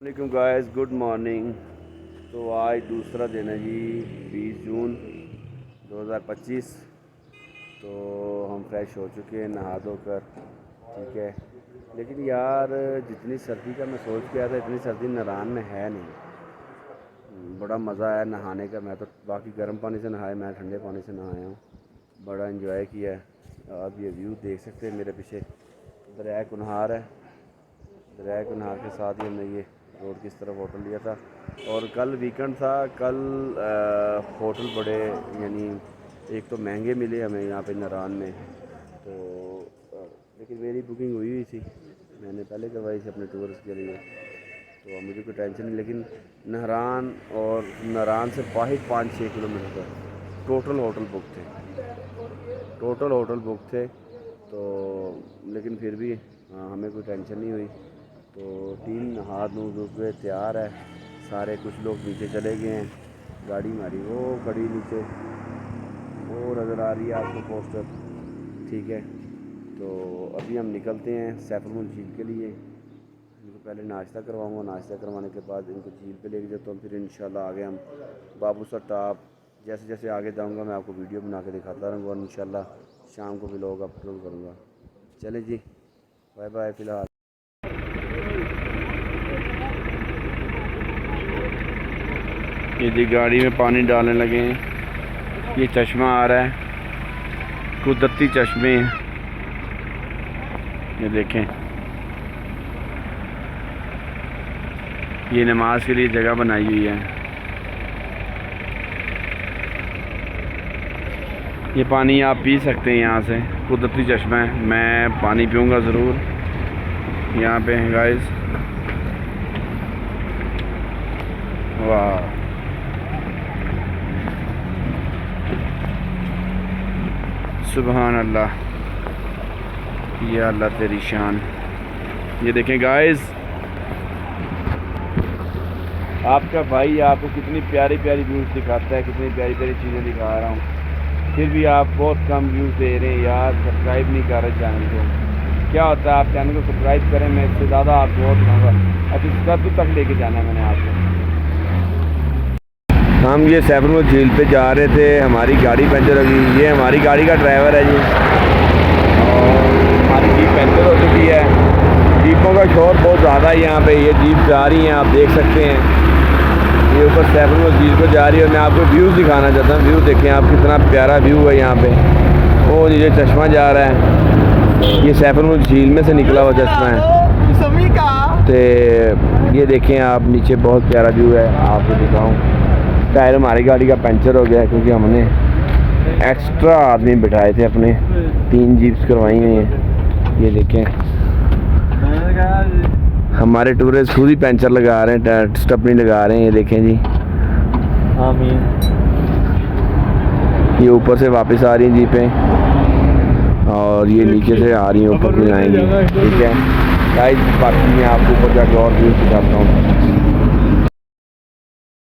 वालेकुम guys, good morning. तो आज दूसरा दिन है जी, 20 जून 2025। तो हम फ्रेश हो चुके हैं नहा धो कर, ठीक है। लेकिन यार जितनी सर्दी का मैं सोच के आया था इतनी सर्दी नारायण में है नहीं। बड़ा मज़ा आया नहाने का। मैं तो बाकी गर्म पानी से नहाया, मैं ठंडे पानी से नहाया हूँ। बड़ा एंजॉय किया है। आप ये व्यू देख सकते हैं मेरे पीछे, दरिया कुनहार है। दरिया कुनहार के साथ ही हमने ये रोड की तरफ होटल लिया था। और कल वीकेंड था। कल होटल बड़े यानी एक तो महंगे मिले हमें यहाँ पे नारायण में। तो लेकिन मेरी बुकिंग हुई थी, मैंने पहले करवाई थी अपने टूरिस्ट के लिए, तो मुझे कोई टेंशन नहीं। लेकिन नारायण और नारायण से बाहर 5-6 किलोमीटर टोटल होटल बुक थे, टोटल होटल बुक थे। तो लेकिन फिर भी हमें कोई टेंशन नहीं हुई। तो टीम हाथ मुँह धो के तैयार है सारे। कुछ लोग नीचे चले गए हैं, गाड़ी हमारी वो खड़ी नीचे, वो नज़र आ रही है आपको पोस्टर, ठीक है। तो अभी हम निकलते हैं सैफरमन झील के लिए। इनको पहले नाश्ता करवाऊँगा, नाश्ता करवाने के बाद इनको झील पे लेके जाता हूँ। फिर इंशाल्लाह आगे हम बाबूसर टॉप, जैसे जैसे आगे जाऊँगा मैं आपको वीडियो बना के दिखाता रहूँगा और इंशाल्लाह शाम को व्लॉग अपलोड करूँगा। चले जी, बाय बाय। फ़िलहाल ये जी गाड़ी में पानी डालने लगे हैं। ये चश्मा आ रहा है, कुदरती चश्मे हैं, ये देखें। ये नमाज के लिए जगह बनाई हुई है। ये पानी आप पी सकते हैं यहाँ से, कुदरती चश्मा है। मैं पानी पीऊँगा ज़रूर यहाँ पे हैं गाइस। वाह, सुबहान अल्लाह, या अल्लाह तेरी शान। ये देखें गाइस, आपका भाई आपको कितनी प्यारी प्यारी व्यूज़ दिखाता है, कितनी प्यारी प्यारी चीज़ें दिखा रहा हूँ, फिर भी आप बहुत कम व्यूज़ दे रहे हैं यार। सब्सक्राइब नहीं कर रहे चैनल को। क्या होता है, आप चैनल को सब्सक्राइब करें, मैं इससे ज़्यादा आपको और दिखाऊँगा। अब इस कब तक लेके जाना है मैंने आपको। हम ये सैफरमन झील पे जा रहे थे, हमारी गाड़ी पंचर हो गई। ये हमारी गाड़ी का ड्राइवर है जी, और हमारी जीप पंचर हो चुकी है। जीपों का शोर बहुत ज़्यादा है यहाँ पे। ये जीप जा रही हैं, आप देख सकते हैं। ये ऊपर सैफरमन झील को जा रही है और मैं आपको व्यूज़ दिखाना चाहता हूँ। व्यू देखें आप, कितना प्यारा व्यू है यहाँ पे। वो ये चश्मा जा रहा है, ये सैफरमन झील में से निकला हुआ चश्मा है। तो ये देखें आप, नीचे बहुत प्यारा व्यू है। आपको दिखाऊँ, टायर हमारी गाड़ी का पंचर हो गया क्योंकि हमने एक्स्ट्रा आदमी बिठाए थे, अपने 3 जीप्स करवाई हुई हैं। ये देखें, हमारे टूरिस्ट खुद ही पंचर लगा रहे हैं, स्टपनी लगा रहे हैं। ये देखें जी, ये ऊपर से वापस आ रही हैं जीपें और ये नीचे से आ रही हैं, ऊपर भी आएंगी, ठीक है गाइस। बाकी मैं आपको ऊपर जाकर और व्यू दिखाता हूँ।